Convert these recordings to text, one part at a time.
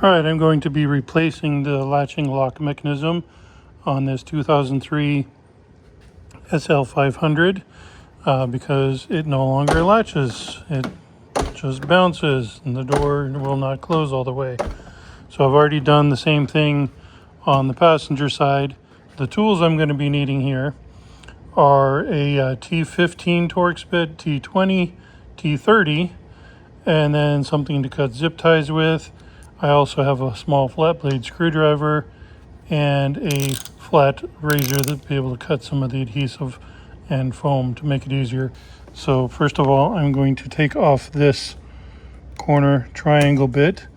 All right, I'm going to be replacing the latching lock mechanism on this 2003 SL500 because it no longer latches. It just bounces and the door will not close all the way. So I've already done the same thing on the passenger side. The tools I'm going to be needing here are a T15 Torx bit, T20, T30, and then something to cut zip ties with. I also have a small flat blade screwdriver and a flat razor that will be able to cut some of the adhesive and foam to make it easier. So first of all, I'm going to take off this corner triangle bit.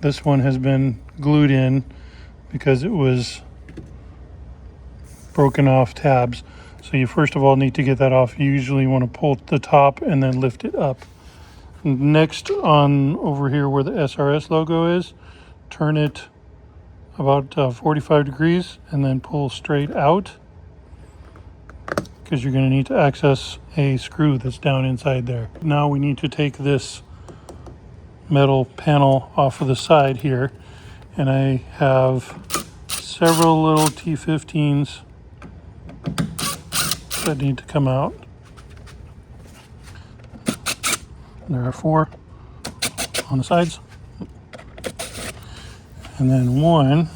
This one has been glued in because it was broken off tabs. So you first of all need to get that off. You usually want to pull the top and then lift it up. Next, on over here where the SRS logo is, turn it about 45 degrees and then pull straight out, because you're going to need to access a screw that's down inside there. Now we need to take this metal panel off of the side here, and I have several little T15s that need to come out. There are 4 on the sides, and then 1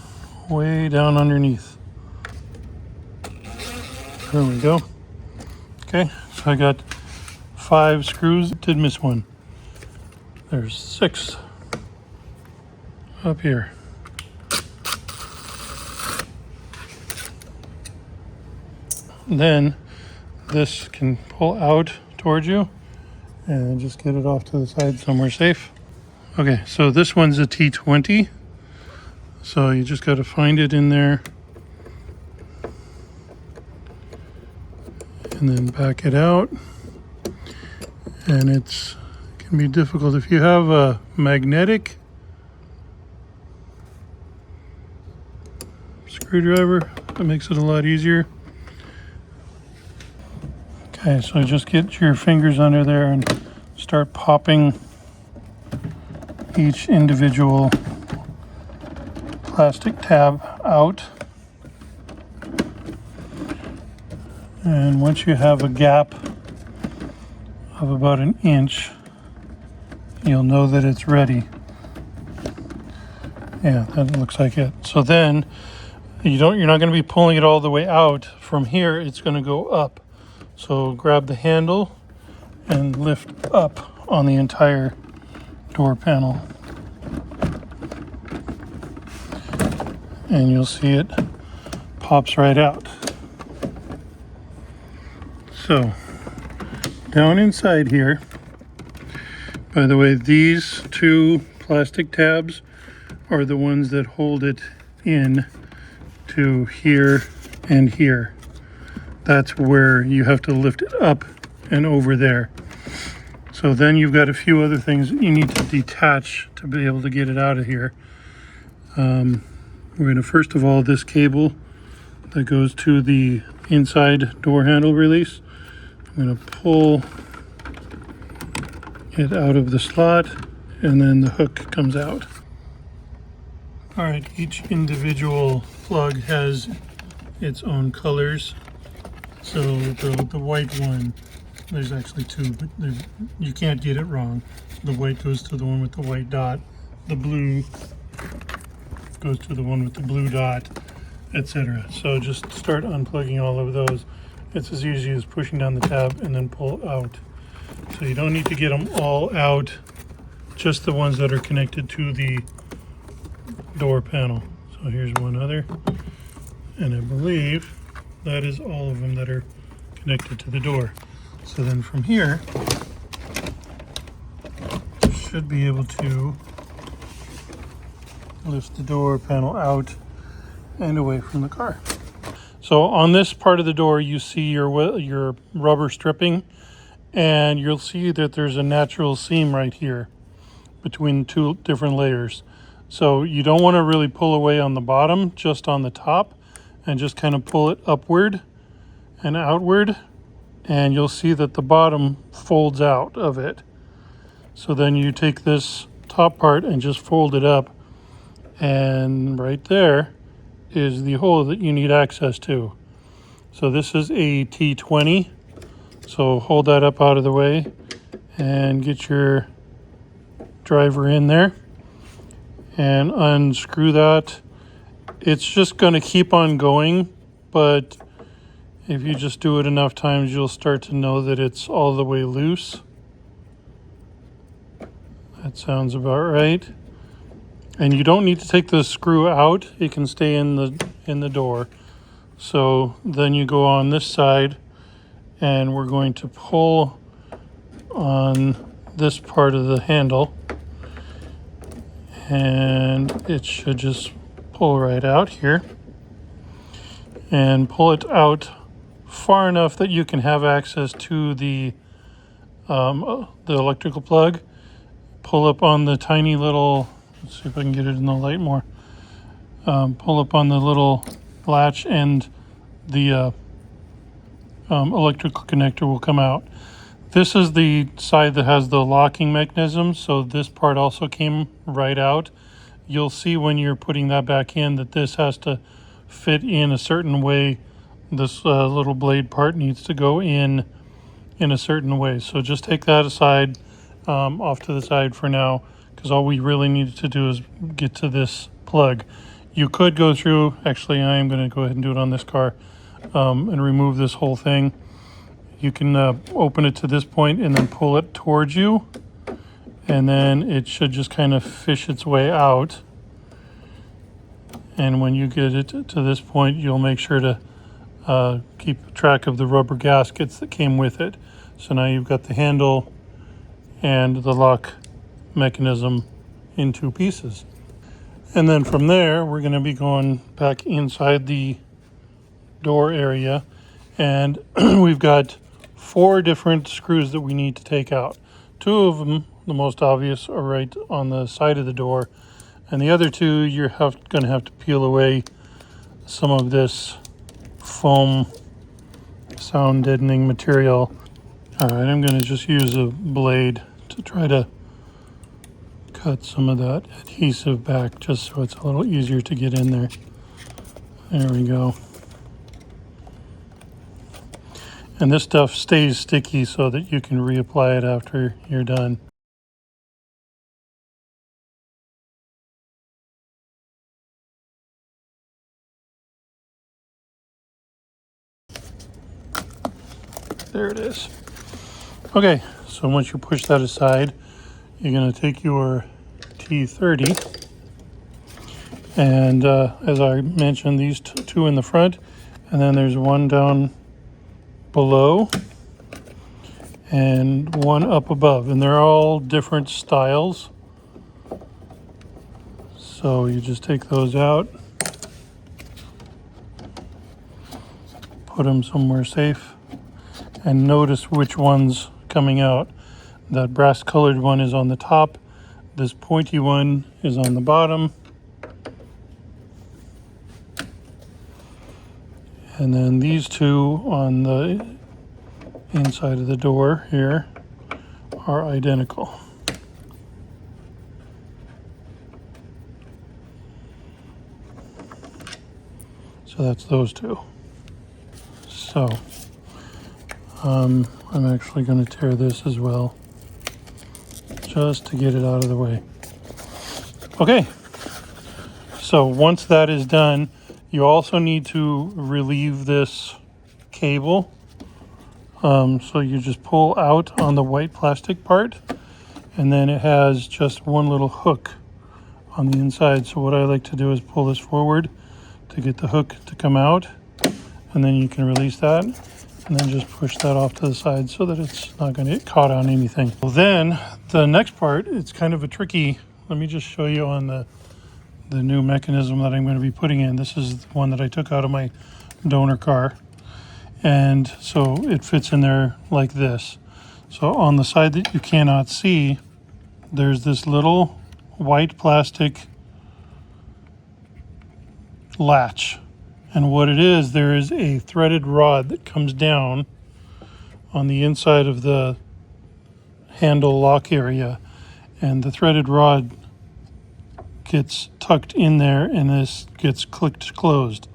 way down underneath. There we go. Okay, so I got 5 screws. Did miss one. There's 6 up here. Then this can pull out towards you and just get it off to the side somewhere safe. Okay, so this one's a T20. So you just got to find it in there and then back it out. And it can be difficult if you have a magnetic screwdriver. That makes it a lot easier. Okay, so just get your fingers under there and start popping each individual plastic tab out. And once you have a gap of about 1 inch, you'll know that it's ready. Yeah, that looks like it. So then you're not going to be pulling it all the way out. From here, it's going to go up. So grab the handle and lift up on the entire door panel. And you'll see it pops right out. So down inside here, by the way, these 2 plastic tabs are the ones that hold it in to here and here. That's where you have to lift it up and over there. So then you've got a few other things that you need to detach to be able to get it out of here. We're going to, first of all, this cable that goes to the inside door handle release, I'm going to pull it out of the slot, and then the hook comes out. All right, each individual plug has its own colors. So the white one, there's actually 2, but you can't get it wrong. The white goes to the one with the white dot. The blue goes to the one with the blue dot, etc. So just start unplugging all of those. It's as easy as pushing down the tab and then pull out. So you don't need to get them all out, just the ones that are connected to the door panel. So here's one other, and I believe that is all of them that are connected to the door. So then from here, you should be able to lift the door panel out and away from the car. So on this part of the door, you see your rubber stripping, and you'll see that there's a natural seam right here between 2 different layers. So you don't want to really pull away on the bottom, just on the top, and just kind of pull it upward and outward, and you'll see that the bottom folds out of it. So then you take this top part and just fold it up, And right there is the hole that you need access to. So this is a T20. So hold that up out of the way and get your driver in there and unscrew that. It's just going to keep on going, but if you just do it enough times, you'll start to know that it's all the way loose. That sounds about right. And you don't need to take the screw out. It can stay in the door. So then you go on this side, and we're going to pull on this part of the handle, and it should just pull right out here, and pull it out far enough that you can have access to the electrical plug. Pull up on the tiny little, let's see if I can get it in the light more. Pull up on the little latch, and the electrical connector will come out. This is the side that has the locking mechanism, so this part also came right out. You'll see when you're putting that back in that this has to fit in a certain way. This little blade part needs to go in a certain way. So just take that aside, off to the side for now, because all we really needed to do is get to this plug. You could go through, actually I am going to go ahead and do it on this car, and remove this whole thing. You can open it to this point and then pull it towards you, and then it should just kind of fish its way out. And when you get it to this point, you'll make sure to keep track of the rubber gaskets that came with it. So now you've got the handle and the lock mechanism in two pieces. And then from there, we're going to be going back inside the door area, and we've got 4 different screws that we need to take out. 2 of them, the most obvious, are right on the side of the door, and the other 2 you're going to have to peel away some of this foam sound deadening material. All right, I'm going to just use a blade to try to cut some of that adhesive back, just so it's a little easier to get in there. There we go. And this stuff stays sticky so that you can reapply it after you're done. There it is. Okay, so once you push that aside, you're going to take your T30, and as I mentioned, these 2 in the front, and then there's 1 down below and 1 up above, and they're all different styles. So you just take those out, put them somewhere safe, and notice which one's coming out. That brass colored one is on the top, this pointy one is on the bottom, and then these 2 on the inside of the door here are identical. So that's those 2. So I'm actually going to tear this as well, just to get it out of the way. Okay, so once that is done, you also need to relieve this cable. So you just pull out on the white plastic part, and then it has just 1 little hook on the inside. So what I like to do is pull this forward to get the hook to come out, and then you can release that, and then just push that off to the side so that it's not going to get caught on anything. Well, then the next part, it's kind of a tricky, let me just show you on the new mechanism that I'm going to be putting in. This is the one that I took out of my donor car. And so it fits in there like this. So on the side that you cannot see, there's this little white plastic latch. And what it is, there is a threaded rod that comes down on the inside of the handle lock area. And the threaded rod gets tucked in there and this gets clicked closed.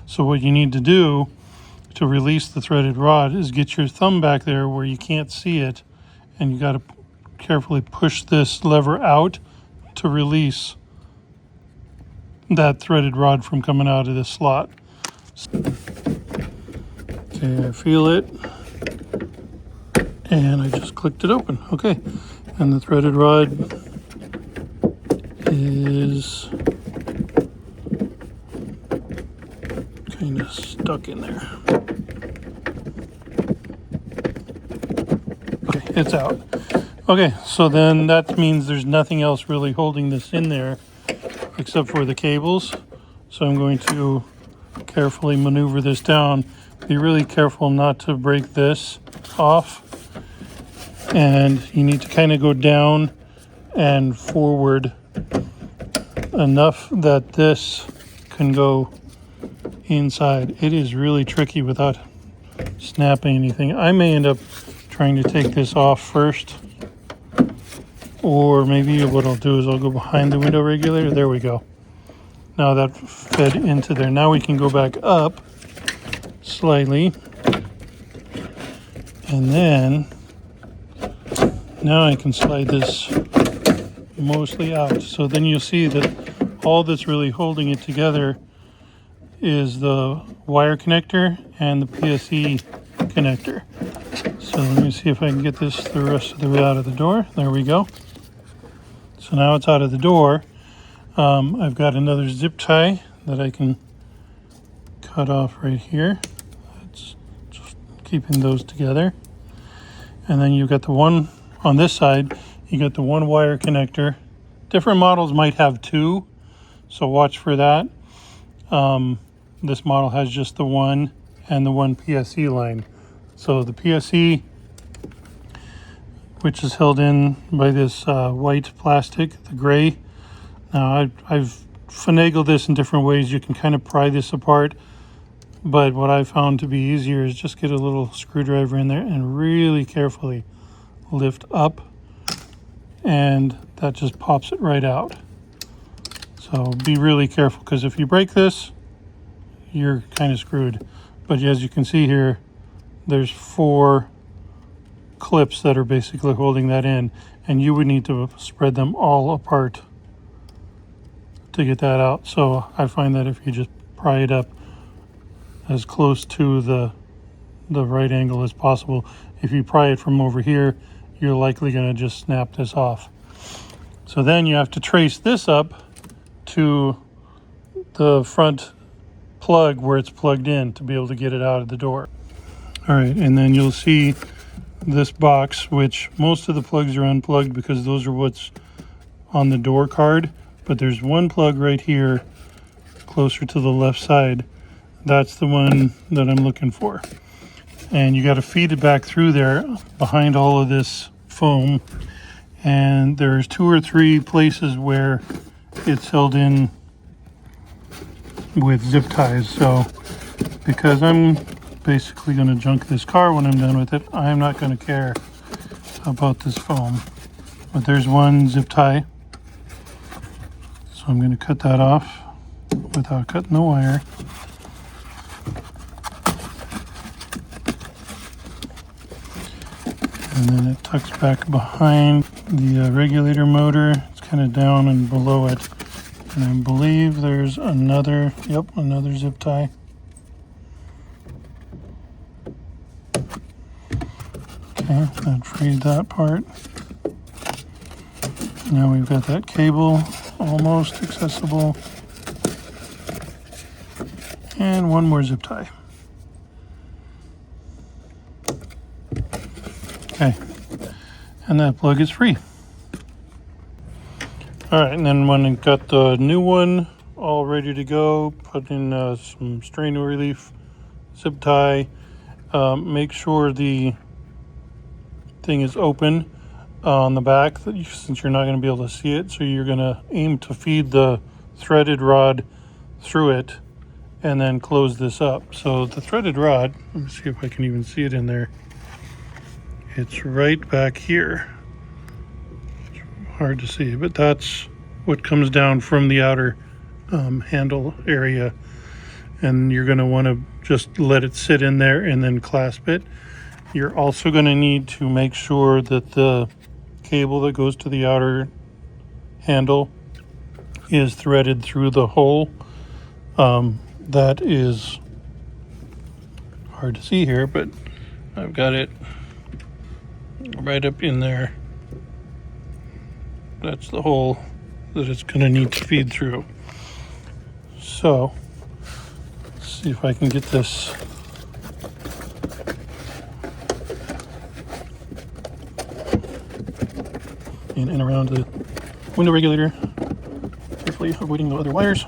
So what you need to do to release the threaded rod is get your thumb back there where you can't see it, and you got to carefully push this lever out to release that threaded rod from coming out of this slot. Okay, I feel it, and I just clicked it open. Okay, and the threaded rod is kind of stuck in there. Okay, it's out. Okay, so then that means there's nothing else really holding this in there except for the cables. So I'm going to carefully maneuver this down. Be really careful not to break this off. And you need to kind of go down and forward enough that this can go inside. It is really tricky without snapping anything. I may end up trying to take this off first, or maybe what I'll do is I'll go behind the window regulator. There we go. Now that fed into there. Now we can go back up slightly, and then now I can slide this mostly out. So then you'll see that all that's really holding it together is the wire connector and the PSE connector. So let me see if I can get this the rest of the way out of the door. There we go. So now it's out of the door. I've got another zip tie that I can cut off right here. It's just keeping those together. And then you've got the one on this side, you got the one wire connector. Different models might have two, so watch for that. This model has just the one and the one PSE line. So the PSE, which is held in by this white plastic, the gray. Now I've finagled this in different ways. You can kind of pry this apart, but what I found to be easier is just get a little screwdriver in there and really carefully lift up, and that just pops it right out. So be really careful, because if you break this, you're kind of screwed. But as you can see here, there's 4 clips that are basically holding that in, and you would need to spread them all apart to get that out. So I find that if you just pry it up as close to the right angle as possible, if you pry it from over here, you're likely going to just snap this off. So then you have to trace this up to the front plug where it's plugged in to be able to get it out of the door. All right, and then you'll see this box, which most of the plugs are unplugged because those are what's on the door card, but there's one plug right here closer to the left side. That's the one that I'm looking for. And you got to feed it back through there behind all of this foam. And there's 2 or 3 places where it's held in with zip ties. So because I'm basically going to junk this car when I'm done with it, I'm not going to care about this foam. But there's one zip tie. So I'm going to cut that off without cutting the wire. And then it tucks back behind the regulator motor. It's kind of down and below it. And I believe there's another zip tie. Okay, that freed that part. Now we've got that cable almost accessible. And one more zip tie. Okay, and that plug is free. All right, and then when I got the new one all ready to go, put in some strain relief zip tie. Make sure the thing is open on the back, since you're not going to be able to see it. So you're going to aim to feed the threaded rod through it and then close this up. So the threaded rod, let me see if I can even see it in there. It's right back here. It's hard to see, but that's what comes down from the outer handle area, and you're going to want to just let it sit in there and then clasp it. You're also going to need to make sure that the cable that goes to the outer handle is threaded through the hole. That is hard to see here, but I've got it right up in there. That's the hole that it's going to need to feed through. So, let's see if I can get this in and around the window regulator, carefully avoiding the other wires.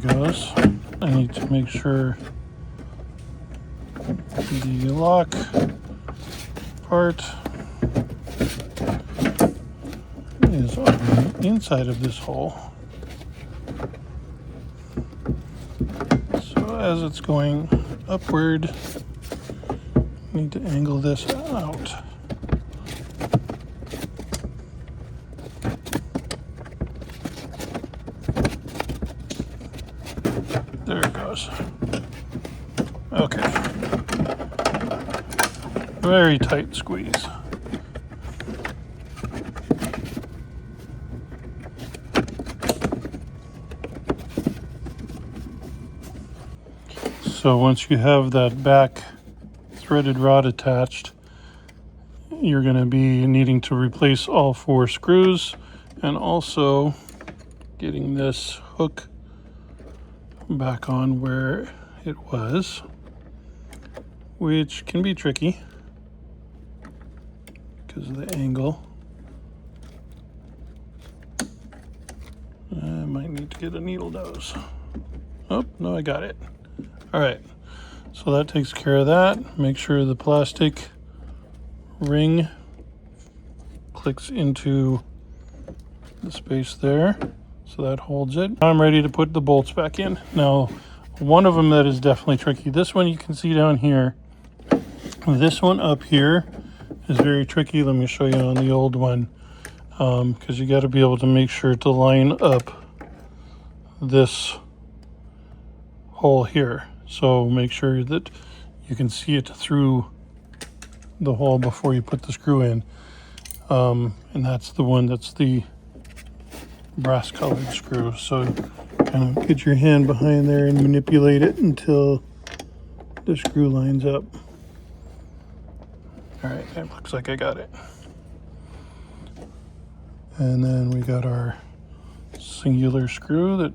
Goes. I need to make sure the lock part is on the inside of this hole. So as it's going upward, I need to angle this out. There it goes. Okay. Very tight squeeze. So once you have that back threaded rod attached, you're going to be needing to replace all 4 screws and also getting this hook back on where it was, which can be tricky because of the angle. I might need to get a needle nose. Oh, no, I got it. All right, so that takes care of that. Make sure the plastic ring clicks into the space there. So that holds it. Now I'm ready to put the bolts back in. Now, one of them that is definitely tricky. This one you can see down here. This one up here is very tricky. Let me show you on the old one. Because you got to be able to make sure to line up this hole here. So make sure that you can see it through the hole before you put the screw in. And that's the one that's the brass colored screw. So kind of get your hand behind there and manipulate it until the screw lines up. All right, it looks like I got it. And then we got our singular screw that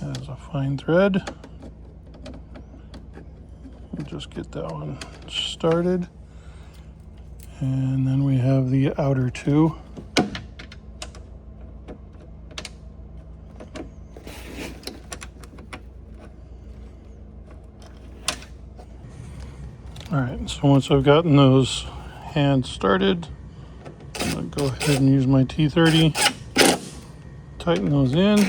has a fine thread. We'll just get that one started. And then we have the outer 2. All right, so once I've gotten those hands started, I'll go ahead and use my T30, tighten those in.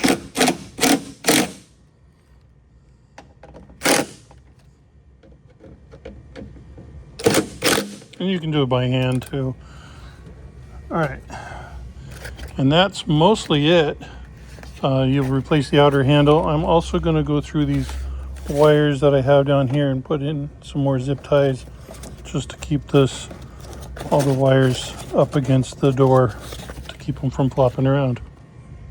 And you can do it by hand too. All right, and that's mostly it. You'll replace the outer handle. I'm also going to go through these wires that I have down here and put in some more zip ties just to keep all the wires up against the door to keep them from flopping around.